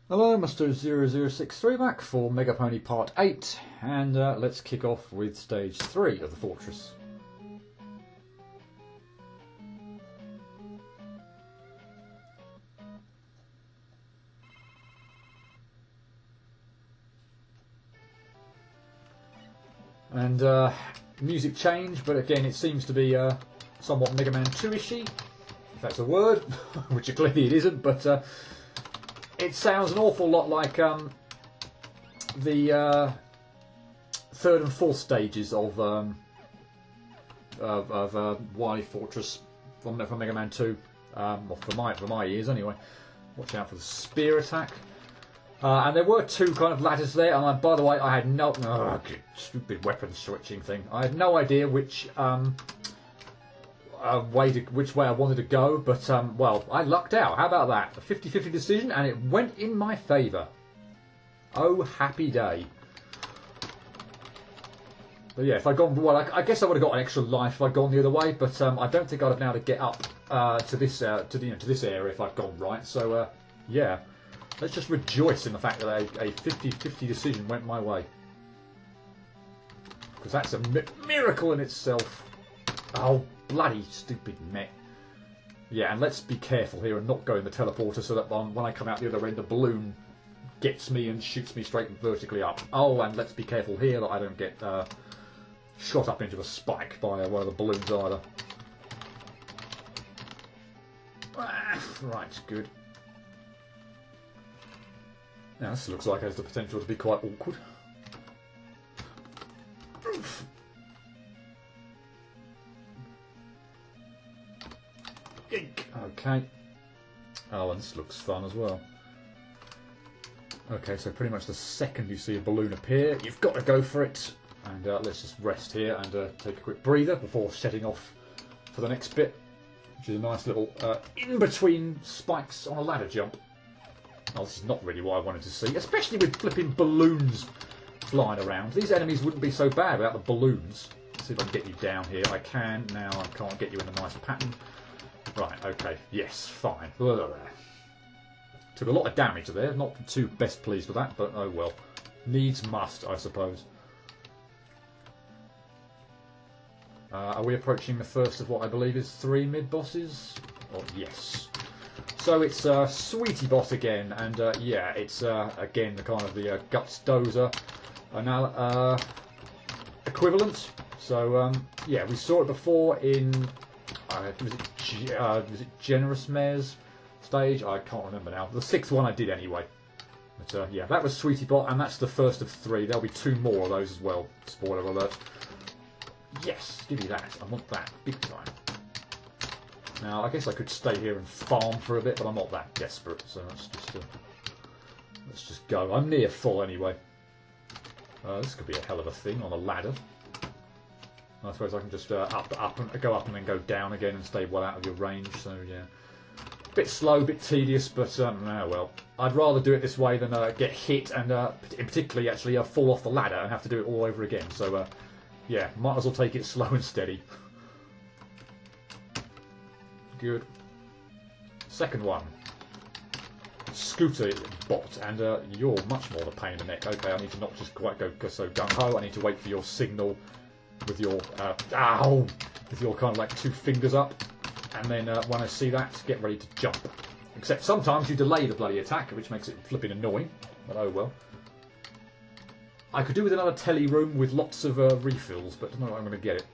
Hello, Mr. 0063 back for Mega Pony Part 8, and let's kick off with Stage 3 of the Fortress. And music change, but again it seems to be somewhat Mega Man 2-ishy, if that's a word, which clearly it isn't, but it sounds an awful lot like the third and fourth stages of Wily Fortress from Mega Man 2, well, for my ears anyway. Watch out for the spear attack. And there were two kind of ladders there, and by the way, I had no stupid weapon switching thing. I had no idea which which way I wanted to go, but well, I lucked out. How about that? A 50-50 decision, and it went in my favour. Oh, happy day. But yeah, if I'd gone, well, I guess I would have got an extra life if I'd gone the other way, but I don't think I'd have been able to get up to this to this area if I'd gone right. So yeah, let's just rejoice in the fact that a 50-50 decision went my way, because that's a miracle in itself. Oh, bloody stupid mech. Yeah, and let's be careful here and not go in the teleporter so that when I come out the other end, the balloon gets me and shoots me straight and vertically up. Oh, and let's be careful here that I don't get shot up into a spike by one of the balloons either. Right, good. Now, this looks like it has the potential to be quite awkward. Oof. Okay. Oh, and this looks fun as well. Okay, so pretty much the second you see a balloon appear, you've got to go for it. And let's just rest here and take a quick breather before setting off for the next bit, which is a nice little in-between spikes on a ladder jump. Oh, this is not really what I wanted to see, especially with flipping balloons flying around. These enemies wouldn't be so bad without the balloons. Let's see if I can get you down here. I can. Now I can't get you in a nice pattern. Right, okay, yes, fine. Took a lot of damage there, not too best pleased with that, but oh well. Needs must, I suppose. Are we approaching the first of what I believe is 3 mid-bosses? Oh, yes. So it's Sweetie Bot again, and yeah, it's again the kind of the Guts Dozer equivalent. So yeah, we saw it before in was it Generous Mare's stage? I can't remember now. The 6th one I did anyway. But yeah, that was Sweetie Bot, and that's the first of 3. There'll be 2 more of those as well. Spoiler alert. Yes, give me that. I want that big time. Now, I guess I could stay here and farm for a bit, but I'm not that desperate, so let's just go. I'm near full anyway. This could be a hell of a thing on a ladder. I suppose I can just go up and then go down again and stay well out of your range. So yeah, bit slow, bit tedious, but oh well. I'd rather do it this way than get hit and particularly actually fall off the ladder and have to do it all over again. So yeah, might as well take it slow and steady. Good. Second one. Scooter Bot, and you're much more of a pain in the neck. Okay, I need to not just quite go so gung-ho. I need to wait for your signal with your ow, with your kind of like 2 fingers up, and then when I see that, get ready to jump. Except sometimes you delay the bloody attack, which makes it flipping annoying. But oh well. I could do with another telly room with lots of refills, but I don't know if I'm going to get it.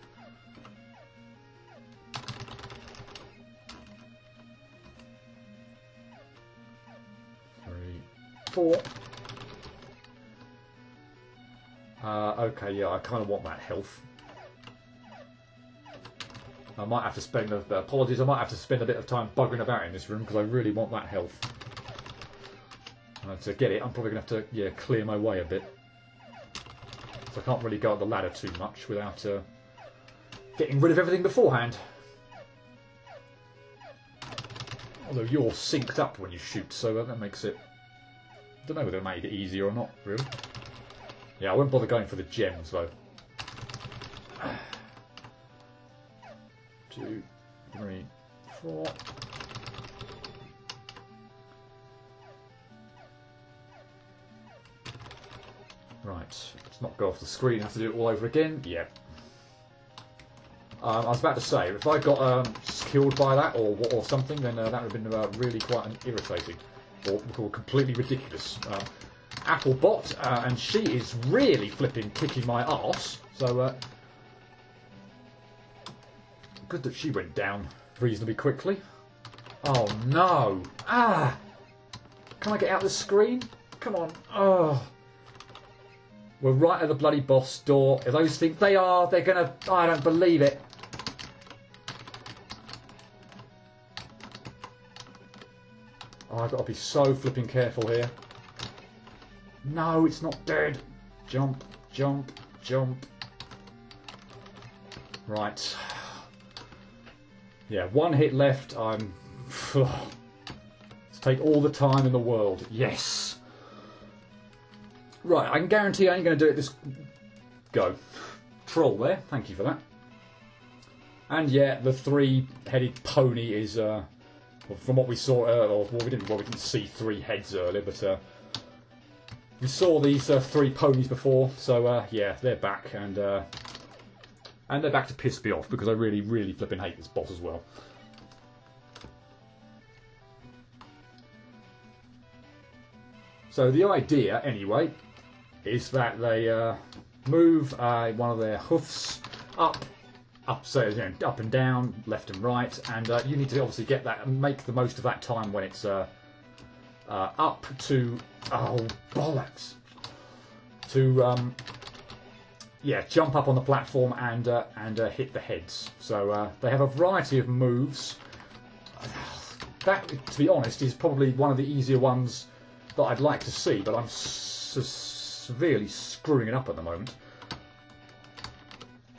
Four. Okay, yeah, I kind of want that health. I might have to spend, apologies, I might have to spend a bit of time buggering about in this room because I really want that health. To get it, I'm probably going to have to, yeah, clear my way a bit. So I can't really go up the ladder too much without getting rid of everything beforehand. Although you're synced up when you shoot, so that makes it... I don't know whether it made it easier or not, really. Yeah, I won't bother going for the gems, though. 2, 3, 4. Right, let's not go off the screen. Have to do it all over again. Yeah. I was about to say, if I got killed by that or something, then that would have been really quite irritating, or completely ridiculous. Applebot, and she is really flipping kicking my arse. So good that she went down reasonably quickly. Oh no! Ah! Can I get out of the screen? Come on! Oh! We're right at the bloody boss door. If those things, they're gonna. I don't believe it. Oh, I've got to be so flipping careful here. No, it's not dead. Jump, jump, jump. Right. Yeah, one hit left. I'm. Let's take all the time in the world. Yes. Right, I can guarantee I ain't going to do it this go. Troll there. Thank you for that. And yeah, the three-headed pony is. From what we saw earlier, we didn't see three heads earlier, but we saw these three ponies before. So yeah, they're back, and they're back to piss me off because I really, really flipping hate this boss as well. So the idea, anyway, is that they move one of their hoofs up, so you know, up and down, left and right, and you need to obviously get that and make the most of that time when it's up to bollocks to yeah, jump up on the platform and hit the heads. So they have a variety of moves. That, to be honest, is probably one of the easier ones that I'd like to see, but I'm severely screwing it up at the moment.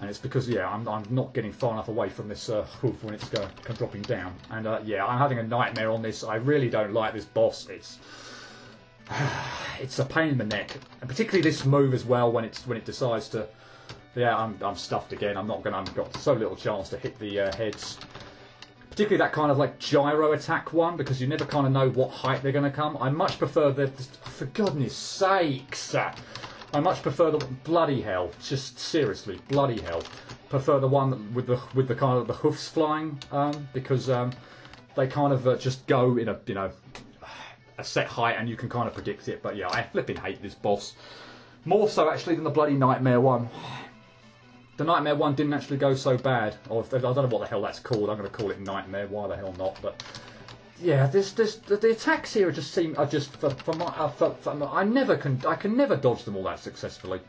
And it's because, yeah, I'm not getting far enough away from this hoof when it's dropping down. And yeah, I'm having a nightmare on this. I really don't like this boss. It's a pain in the neck, and particularly this move as well when it decides to. Yeah, I'm stuffed again. I've got so little chance to hit the heads. Particularly that kind of like gyro attack one, because you never kind of know what height they're going to come. I much prefer for goodness sakes, I much prefer the bloody hell. Just seriously, bloody hell. Prefer the one with the kind of the hoofs flying, because they kind of just go in a set height and you can kind of predict it. But yeah, I flipping hate this boss. More so actually than the bloody Nightmare one. The Nightmare one didn't actually go so bad. Or I don't know what the hell that's called. I'm going to call it Nightmare. Why the hell not? But yeah, the attacks here just seem I can never dodge them all that successfully.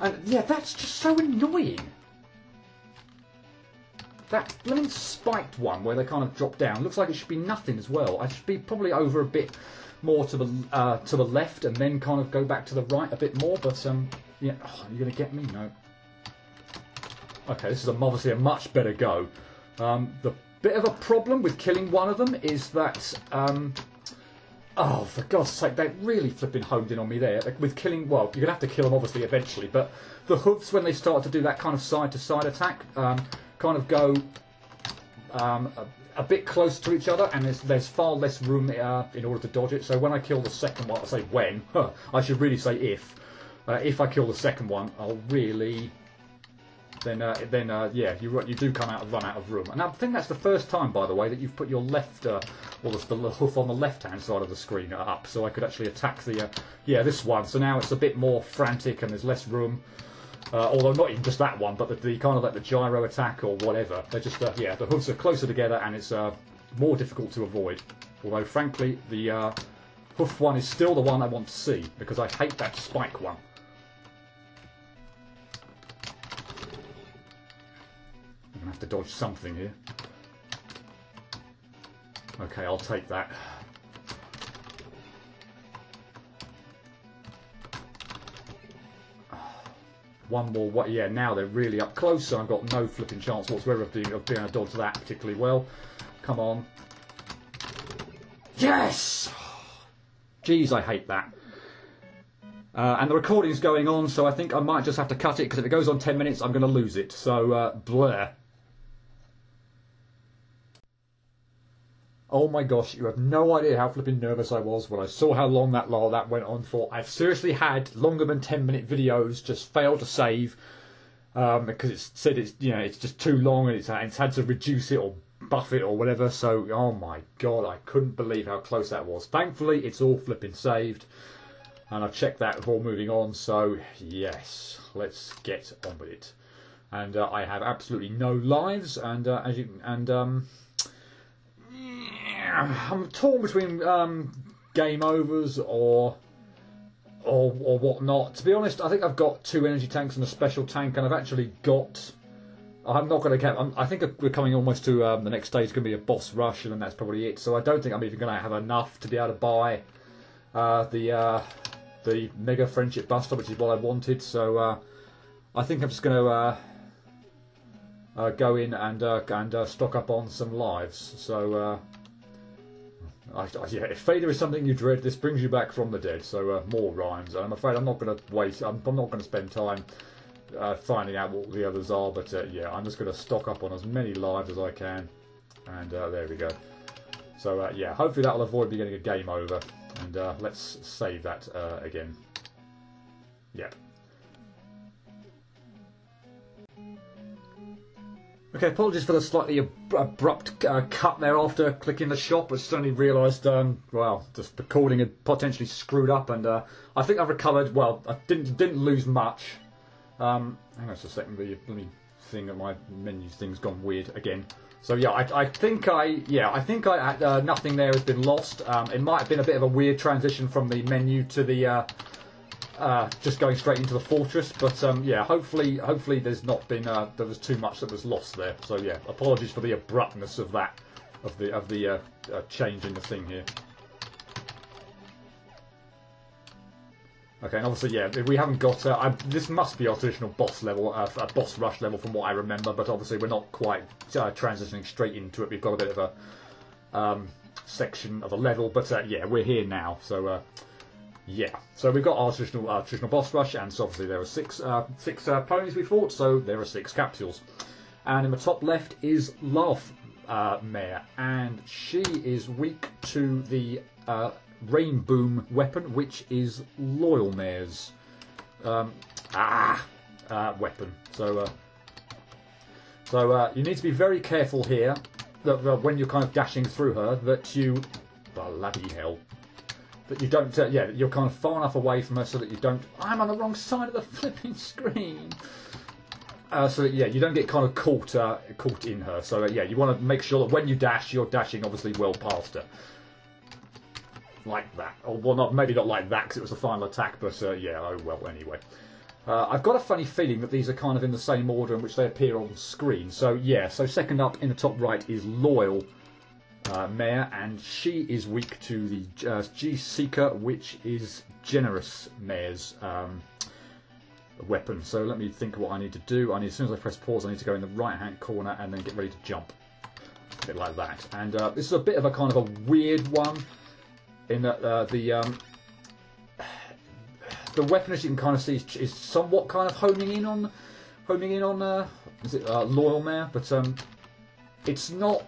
And yeah, that's just so annoying. That blooming spiked one where they kind of drop down looks like it should be nothing as well. I should be probably over a bit more to the left and then kind of go back to the right a bit more. But yeah, are you going to get me? No. Okay, this is obviously a much better go. The bit of a problem with killing one of them is that oh, for God's sake, they really flipping honed in on me there. With killing, well, you're going to have to kill them obviously eventually, but the hoofs, when they start to do that kind of side-to-side attack, kind of go a bit close to each other, and there's far less room in order to dodge it. So when I kill the second one, I say when, I should really say if I kill the second one, I'll really... Then yeah, you do run out of room. And I think that's the first time, by the way, that you've put your left, the hoof on the left-hand side of the screen up, so I could actually attack the, yeah, this one. So now it's a bit more frantic and there's less room. Although not even just that one, but the kind of like the gyro attack or whatever. They're just, yeah, the hooves are closer together and it's more difficult to avoid. Although, frankly, the hoof one is still the one I want to see, because I hate that spike one. I'm going to have to dodge something here. Okay, I'll take that. One more, yeah, now they're really up close, so I've got no flipping chance whatsoever of being able to dodge that particularly well. Come on. Yes! Jeez, I hate that. And the recording's going on, so I think I might just have to cut it, because if it goes on 10 minutes, I'm going to lose it. So, blur. Oh my gosh, you have no idea how flipping nervous I was when I saw how long that went on for. I've seriously had longer than 10-minute videos just fail to save because it said it's just too long and it's had to reduce it or buff it or whatever. So oh my god, I couldn't believe how close that was. Thankfully, it's all flipping saved, and I've checked that before moving on. So yes, let's get on with it. And I have absolutely no lives, and I'm torn between game overs or whatnot. To be honest, I think I've got 2 energy tanks and a special tank, and I've actually got. I'm not going to count. I think we're coming almost to the next stage. Is going to be a boss rush, and then that's probably it. So I don't think I'm even going to have enough to be able to buy the Mega Friendship Buster, which is what I wanted. So I think I'm just going to. Go in and stock up on some lives. So yeah, if failure is something you dread, this brings you back from the dead. So more rhymes. And I'm afraid I'm not going to waste. I'm not going to spend time finding out what the others are. But yeah, I'm just going to stock up on as many lives as I can. And there we go. So yeah, hopefully that will avoid me getting a game over. And let's save that again. Yeah. Okay, apologies for the slightly abrupt cut there after clicking the shop. I suddenly realised, well, just the recording had potentially screwed up, and I think I've recovered. Well, I didn't lose much. Hang on just a second, let me think that my menu thing's gone weird again. So yeah, I think nothing there has been lost. It might have been a bit of a weird transition from the menu to the. Just going straight into the fortress, but yeah, hopefully there's not been there was too much that was lost there. So yeah, apologies for the abruptness of that, of the change in the thing here. Okay, and obviously yeah, we haven't got this must be our traditional boss level, a boss rush level from what I remember, but obviously we're not quite transitioning straight into it. We've got a bit of a section of a level, but yeah, we're here now. So. Yeah, so we've got our traditional boss rush, and so obviously there are six ponies we fought, so there are 6 capsules. And in the top left is Laugh Mare, and she is weak to the Rain Boom weapon, which is Loyal Mare's weapon. So you need to be very careful here that when you're kind of dashing through her, that you bloody hell. That you don't, yeah, you're kind of far enough away from her so that you don't. I'm on the wrong side of the flipping screen. So that, yeah, you don't get kind of caught in her. So yeah, you want to make sure that when you dash, you're dashing obviously well past her, like that. Or well, maybe not like that because it was the final attack, but yeah, oh well. Anyway, I've got a funny feeling that these are kind of in the same order in which they appear on screen. So yeah, so second up in the top right is Loyal Mare, and she is weak to the G-Seeker, which is Generous Mare's weapon. So let me think of what I need to do. As soon as I press pause, I need to go in the right-hand corner and then get ready to jump. A bit like that. And this is a bit of a kind of a weird one, in that the weapon, as you can kind of see, is somewhat kind of homing in on is it Loyal Mare, but it's not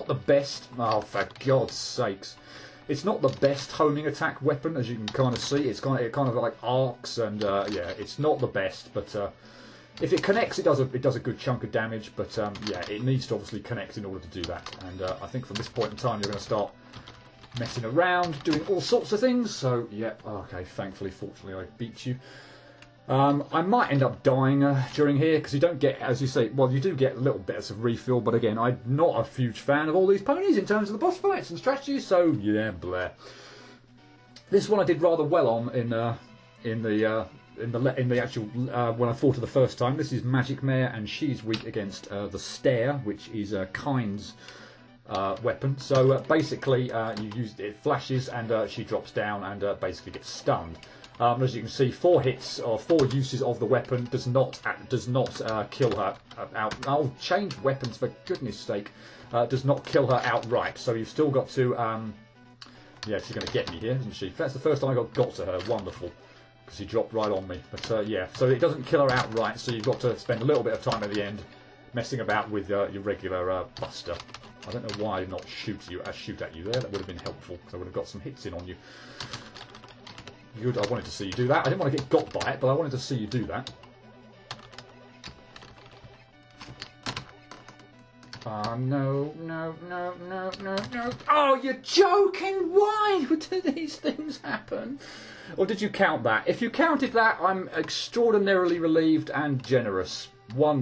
the best. Oh, for God's sakes! It's not the best homing attack weapon, as you can kind of see. It kind of like arcs, and yeah, it's not the best. But if it connects, it does a good chunk of damage. But yeah, it needs to obviously connect in order to do that. And I think from this point in time, you're going to start messing around, doing all sorts of things. So yeah, okay. Fortunately, I beat you. I might end up dying during here, because you don't get, as you say, well, you do get little bits of refill, but again, I'm not a huge fan of all these ponies in terms of the boss fights and strategies, so yeah, bleh. This one I did rather well on in the actual when I fought her the first time. This is Magic Mare, and she's weak against the Stare, which is Kind's weapon. So basically, you use it flashes, and she drops down and basically gets stunned. As you can see, 4 hits or 4 uses of the weapon does not kill her out. I'll change weapons for goodness sake. Does not kill her outright. So you've still got to. Yeah, she's going to get me here, isn't she? That's the first time I got to her. Wonderful, because she dropped right on me. But yeah, so it doesn't kill her outright. So you've got to spend a little bit of time at the end messing about with your regular Buster. I don't know why I did not shoot at you there. That would have been helpful, because I would have got some hits in on you. Good, I wanted to see you do that. I didn't want to get got by it, but I wanted to see you do that. No. Oh, you're joking! Why do these things happen? Or did you count that? If you counted that, I'm extraordinarily relieved and generous. Well,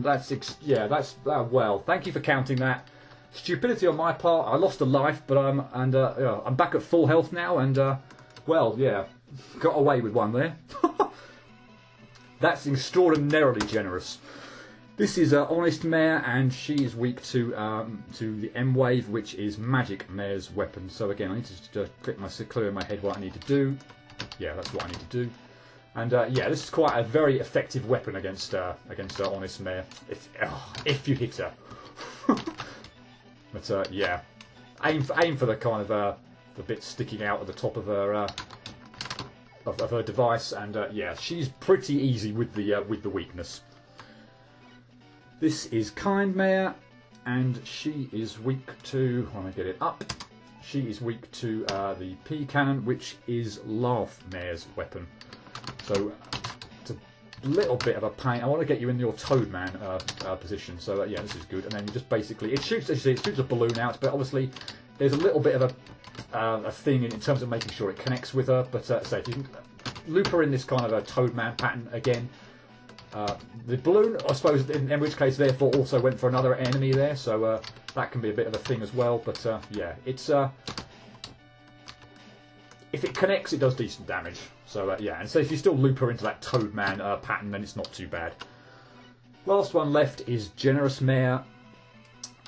thank you for counting that. Stupidity on my part. I lost a life, but I'm back at full health now, and well, yeah, got away with one there. That's extraordinarily generous. This is Honest Mare, and she is weak to the M-Wave, which is Magic Mare's weapon. So again, I need to just clear in my head what I need to do. Yeah, that's what I need to do. And yeah, this is quite a very effective weapon against Honest Mare, if you hit her. But yeah, aim for the kind of the bit sticking out at the top of her device, and yeah, she's pretty easy with the weakness. This is Kind Mare, and she is weak to, when I get it up, she is weak to the P cannon, which is Laugh Mare's weapon. So it's a little bit of a pain. I want to get you in your Toadman position. So yeah, this is good. And then you just basically, it shoots, as you see, it shoots a balloon out, but obviously there's a little bit of a thing in terms of making sure it connects with her. But say if you can loop her in this kind of a Toadman pattern again. The balloon, I suppose, in which case, therefore, also went for another enemy there, so that can be a bit of a thing as well. But yeah, it's if it connects, it does decent damage. So yeah, and so if you still loop her into that Toadman pattern, then it's not too bad. Last one left is Generous Mare,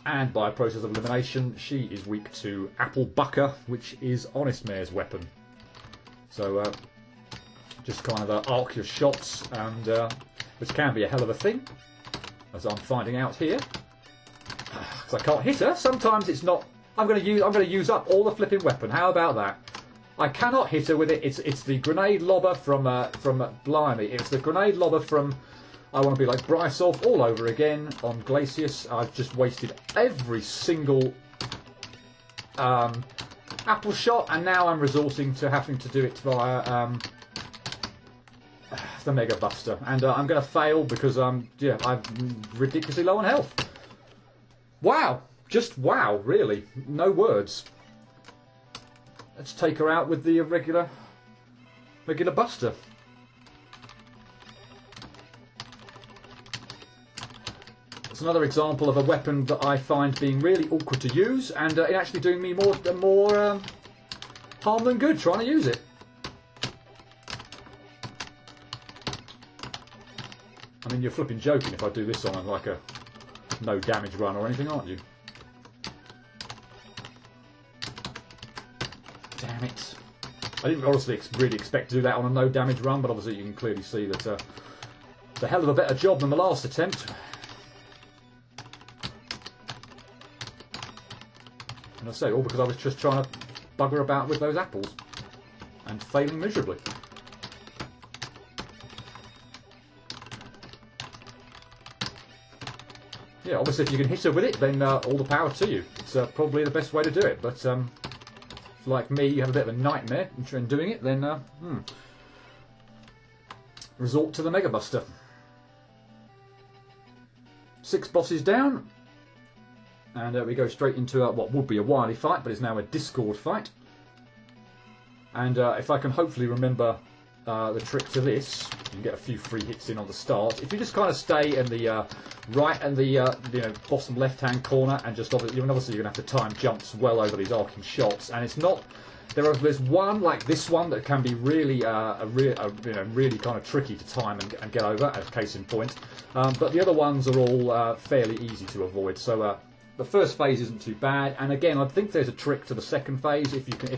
and by a process of elimination, she is weak to Apple Bucker, which is Honest Mare's weapon. So just kind of arc your shots, and which can be a hell of a thing, as I'm finding out here. Because I can't hit her. Sometimes it's not. I'm going to use up all the flipping weapon. How about that? I cannot hit her with it. It's the grenade lobber from Blimey. It's the grenade lobber from I Want to Be Like Brysolf all over again on Glacius. I've just wasted every single apple shot, and now I'm resorting to having to do it via the Mega Buster, and I'm going to fail because I'm ridiculously low on health. Wow, just wow, really, no words. Let's take her out with the regular Buster. It's another example of a weapon that I find being really awkward to use, and it actually doing me more harm than good trying to use it. I mean, you're flipping joking if I do this on like a no damage run or anything, aren't you? Damn it. I didn't honestly really expect to do that on a no damage run, but obviously you can clearly see that it's a hell of a better job than the last attempt. And I say, all because I was just trying to bugger about with those apples and failing miserably. Yeah, obviously if you can hit her with it, then all the power to you. It's probably the best way to do it, but if like me, you have a bit of a nightmare in doing it, then resort to the Mega Buster. 6 bosses down, and we go straight into what would be a Wily fight, but is now a Discord fight. And if I can hopefully remember the trick to this, you can get a few free hits in on the start. If you just kind of stay in the right and the bottom left-hand corner, and just obviously you're going to have to time jumps well over these arcing shots. And it's not there's one like this one that can be really really kind of tricky to time and get over, as case in point. But the other ones are all fairly easy to avoid. So the first phase isn't too bad. And again, I think there's a trick to the second phase if you can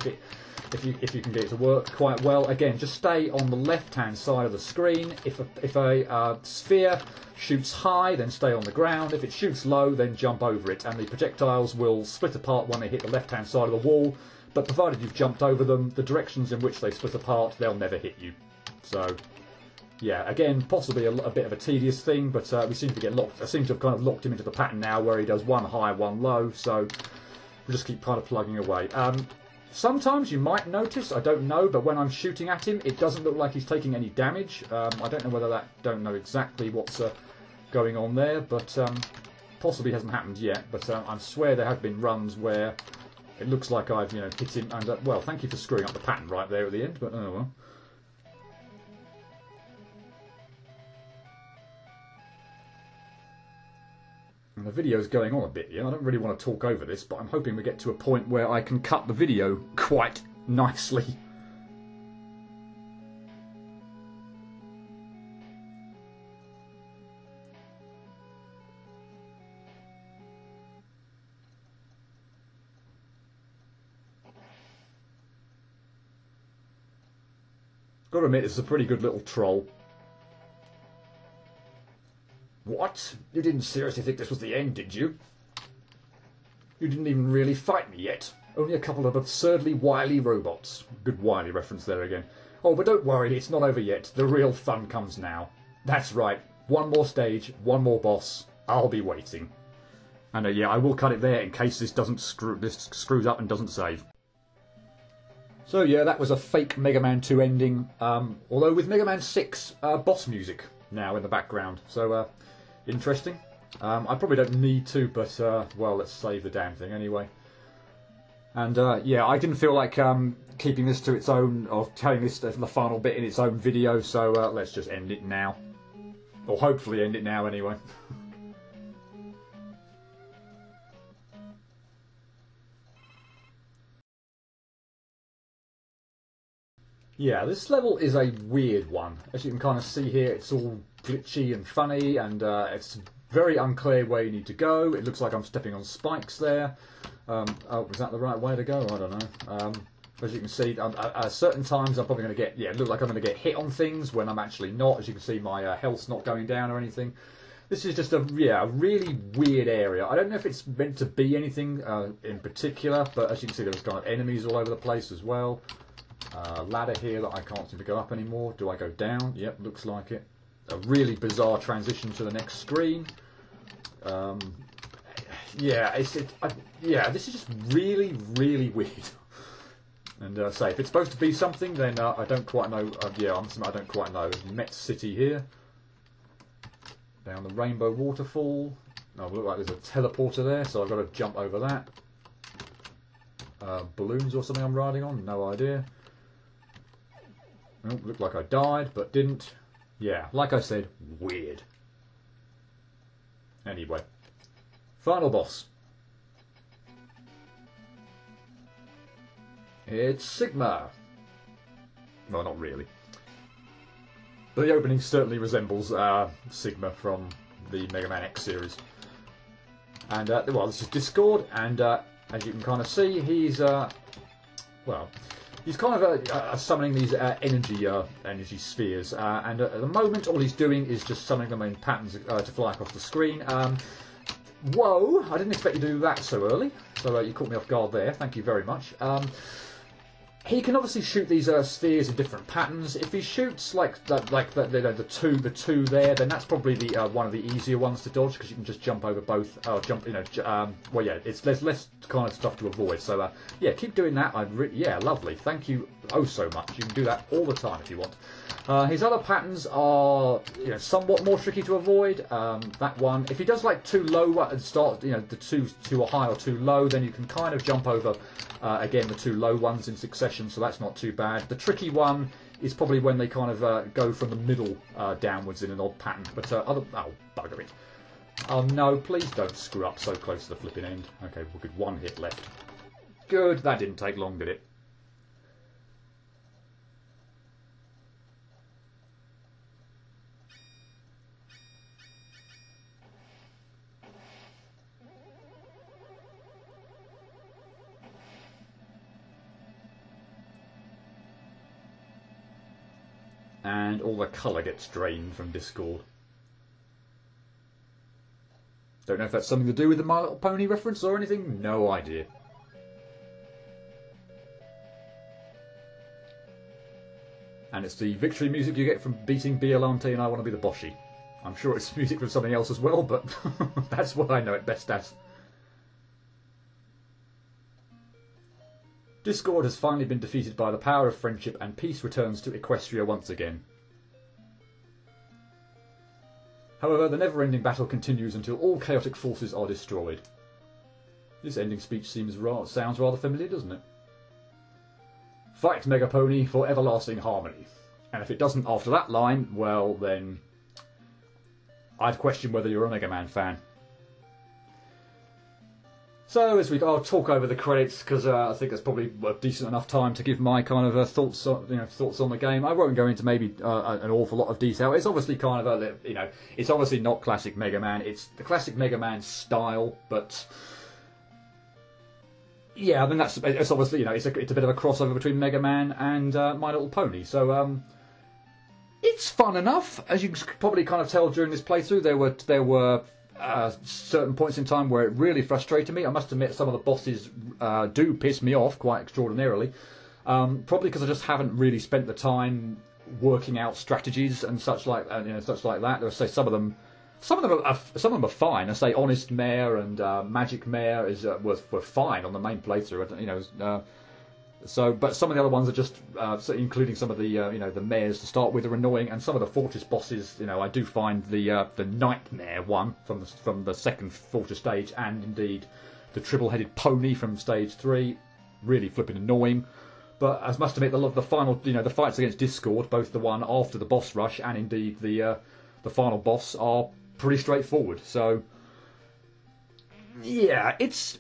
get it to work quite well. Again, just stay on the left-hand side of the screen. If a sphere shoots high, then stay on the ground. If it shoots low, then jump over it. And the projectiles will split apart when they hit the left-hand side of the wall. But provided you've jumped over them, the directions in which they split apart, they'll never hit you. So, yeah, again, possibly a bit of a tedious thing, but we seem to get locked. I seem to have kind of locked him into the pattern now where he does one high, one low, so we'll just keep kind of plugging away. Sometimes you might notice, I don't know, but when I'm shooting at him, it doesn't look like he's taking any damage. I don't know whether don't know exactly what's going on there, but possibly hasn't happened yet. But I swear there have been runs where it looks like I've, hit him, and well, thank you for screwing up the pattern right there at the end, but oh well. And the video's going on a bit here. I don't really want to talk over this, but I'm hoping we get to a point where I can cut the video quite nicely. Got to admit, this is a pretty good little troll. What? You didn't seriously think this was the end, did you? You didn't even really fight me yet. Only a couple of absurdly wily robots. Good wily reference there again. Oh, but don't worry, it's not over yet. The real fun comes now. That's right. One more stage, one more boss. I'll be waiting. And yeah, I will cut it there in case this screws up and doesn't save. So yeah, that was a fake Mega Man 2 ending. Although with Mega Man 6 boss music now in the background. So interesting. I probably don't need to, but well, let's save the damn thing anyway. And yeah, I didn't feel like keeping this to its own, or telling this the final bit in its own video, so let's just end it now. Or hopefully end it now anyway. Yeah, this level is a weird one. As you can kind of see here, it's all glitchy and funny, and it's very unclear where you need to go. It looks like I'm stepping on spikes there. Oh, was that the right way to go? I don't know. As you can see, at certain times I'm probably going to get, yeah, it looks like I'm going to get hit on things when I'm actually not. As you can see, my health's not going down or anything. This is just a really weird area. I don't know if it's meant to be anything in particular, but as you can see, there's kind of enemies all over the place as well. Ladder here that I can't seem to go up anymore. Do I go down? Yep, looks like it. A really bizarre transition to the next screen. Yeah, yeah, this is just really weird. And say, if it's supposed to be something, then I don't quite know. Yeah, I don't quite know. Met City here. Down the Rainbow Waterfall. Oh, look like there's a teleporter there, so I've got to jump over that. Balloons or something I'm riding on? No idea. Oh, looked like I died, but didn't. Yeah, like I said, weird. Anyway, final boss. It's Sigma. Well, not really. But the opening certainly resembles Sigma from the Mega Man X series. And, well, this is Discord, and as you can kind of see, he's, well, he's kind of summoning these energy spheres, and at the moment all he's doing is just summoning them in patterns to fly across the screen. Whoa, I didn't expect you to do that so early, so you caught me off guard there, thank you very much. He can obviously shoot these spheres in different patterns. If he shoots like the two there, then that's probably the one of the easier ones to dodge because you can just jump over both. Well, yeah, there's less kind of stuff to avoid. So yeah, keep doing that. Yeah, lovely. Thank you oh so much. You can do that all the time if you want. His other patterns are somewhat more tricky to avoid. That one, if he does like too low and start the too high or too low, then you can kind of jump over again the two low ones in succession. So that's not too bad. The tricky one is probably when they kind of go from the middle downwards in an odd pattern. But oh, bugger it. Oh no, please don't screw up so close to the flipping end. Okay, we've got one hit left. Good, that didn't take long, did it? And all the colour gets drained from Discord. Don't know if that's something to do with the My Little Pony reference or anything. No idea. and it's the victory music you get from beating Biollante and I Want to Be the Boshi. I'm sure it's music from something else as well, but that's what I know it best as. Discord has finally been defeated by the power of friendship, and peace returns to Equestria once again. However, the never-ending battle continues until all chaotic forces are destroyed. This ending speech sounds rather familiar, doesn't it? Fight Megapony for everlasting harmony. And if it doesn't after that line, well then, I'd question whether you're a Mega Man fan. So I'll talk over the credits because I think that's probably a decent enough time to give my kind of thoughts on the game. I won't go into maybe an awful lot of detail. It's obviously kind of it's obviously not classic Mega Man. It's the classic Mega Man style, but yeah, I mean it's obviously it's a bit of a crossover between Mega Man and My Little Pony. So it's fun enough, as you can probably kind of tell during this playthrough. There were certain points in time where it really frustrated me. I must admit, some of the bosses do piss me off quite extraordinarily. Probably because I just haven't really spent the time working out strategies and such like that. Let's say some of them are fine. I say Honest Mare and Magic Mare were fine on the main playthrough. But some of the other ones are just, including some of the the mares to start with, are annoying, and some of the fortress bosses, I do find the Nightmare one from the second fortress stage, and indeed the triple-headed pony from stage 3, really flipping annoying. But I must admit, the final, the fights against Discord, both the one after the boss rush and indeed the final boss, are pretty straightforward. So yeah, it's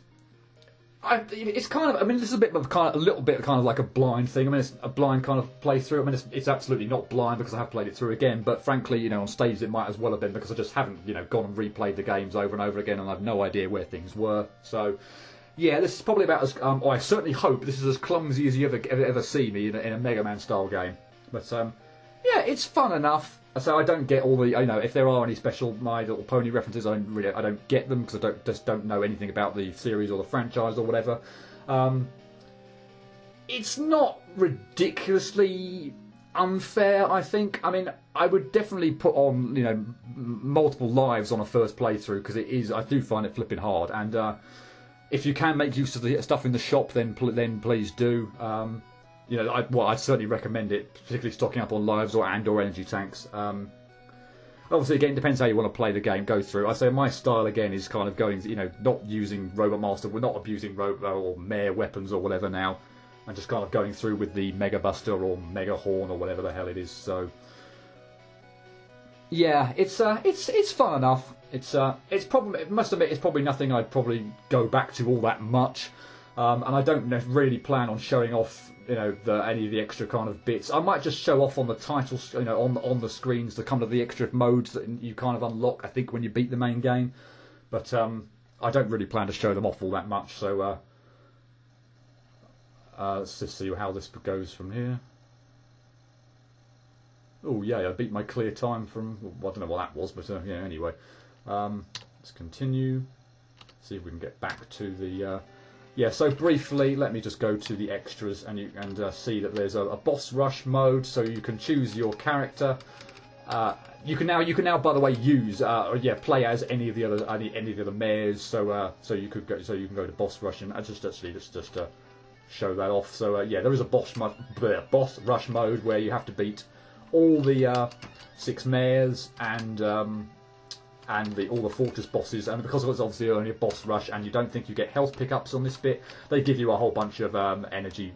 kind of, this is a little bit like a blind thing. It's a blind kind of playthrough. It's absolutely not blind because I have played it through again, but frankly, on stage it might as well have been, because I just haven't, gone and replayed the games over and over again, and I've no idea where things were. So yeah, this is probably about as, I certainly hope this is as clumsy as you ever see me in a Mega Man style game. But yeah, it's fun enough. So I don't get all the, if there are any special My Little Pony references, I don't get them, because I don't know anything about the series or the franchise or whatever. It's not ridiculously unfair, I think. I would definitely put on, multiple lives on a first playthrough, because I do find it flipping hard. And if you can make use of the stuff in the shop, then please do. I'd certainly recommend it, particularly stocking up on lives or energy tanks. Obviously, again, it depends how you want to play the game, go through. I say my style, again, is kind of going, not using Robot Master, we're not abusing Robot or Mare weapons or whatever now, and just kind of going through with the Mega Buster or Mega Horn or whatever the hell it is. So yeah, it's fun enough. Must admit, it's probably nothing I'd probably go back to all that much. And I don't really plan on showing off, any of the extra kind of bits. I might just show off on the titles, on the screens, the kind of the extra modes that you kind of unlock, I think, when you beat the main game. But I don't really plan to show them off all that much. So let's just see how this goes from here. Oh yeah, I beat my clear time from, well, I don't know what that was, but yeah. Anyway, let's continue. See if we can get back to the. Yeah, so briefly, let me just go to the extras and see that there's a boss rush mode, so you can choose your character. You can now, by the way, play as any of the other mares. So you can go to boss rush, and just show that off. So yeah, there is a boss rush mode where you have to beat all the 6 mares and all the fortress bosses, and because it's obviously only a boss rush and you don't think you get health pickups on this bit, they give you a whole bunch of energy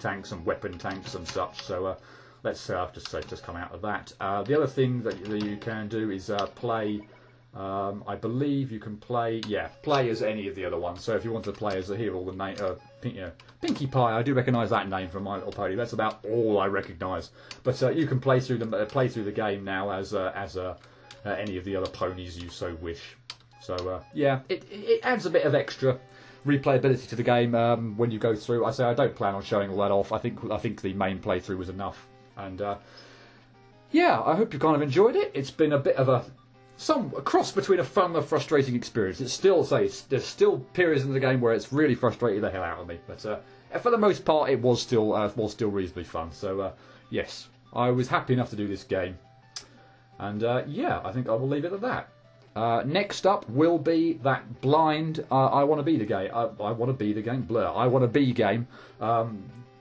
tanks and weapon tanks and such. So let's just come out of that. The other thing that you can do is play. I believe you can play as any of the other ones. So if you want to play as all the name, Pinkie Pie, I do recognise that name from My Little Pony. That's about all I recognise. But you can play through the game now as any of the other ponies you so wish. So yeah, it adds a bit of extra replayability to the game when you go through. I say I don't plan on showing all that off. I think the main playthrough was enough. And yeah, I hope you kind of enjoyed it. It's been a bit of a a cross between a fun and a frustrating experience. It's still, there's still periods in the game where it's really frustrated the hell out of me, but for the most part, it was still reasonably fun. So yes, I was happy enough to do this game, and yeah, I think I will leave it at that. Next up will be that blind I want to be the game. I want to be the game. Blur. I want to be game.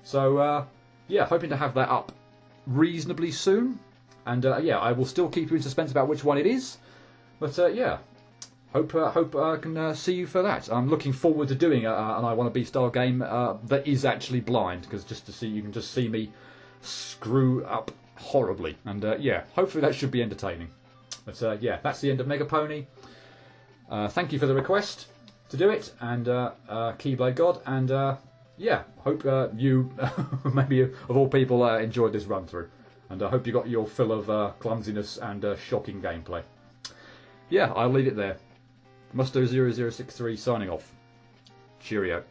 So yeah, hoping to have that up reasonably soon. And yeah, I will still keep you in suspense about which one it is. But yeah, hope I can see you for that. I'm looking forward to doing an I Want to Be style game that is actually blind, because you can just see me screw up horribly. And yeah, hopefully that should be entertaining. But yeah, that's the end of Mega Pony. Thank you for the request to do it, and TheKeybladegod, and yeah, hope you, maybe of all people, enjoyed this run through. And I hope you got your fill of clumsiness and shocking gameplay. Yeah, I'll leave it there. Musto0063 signing off. Cheerio.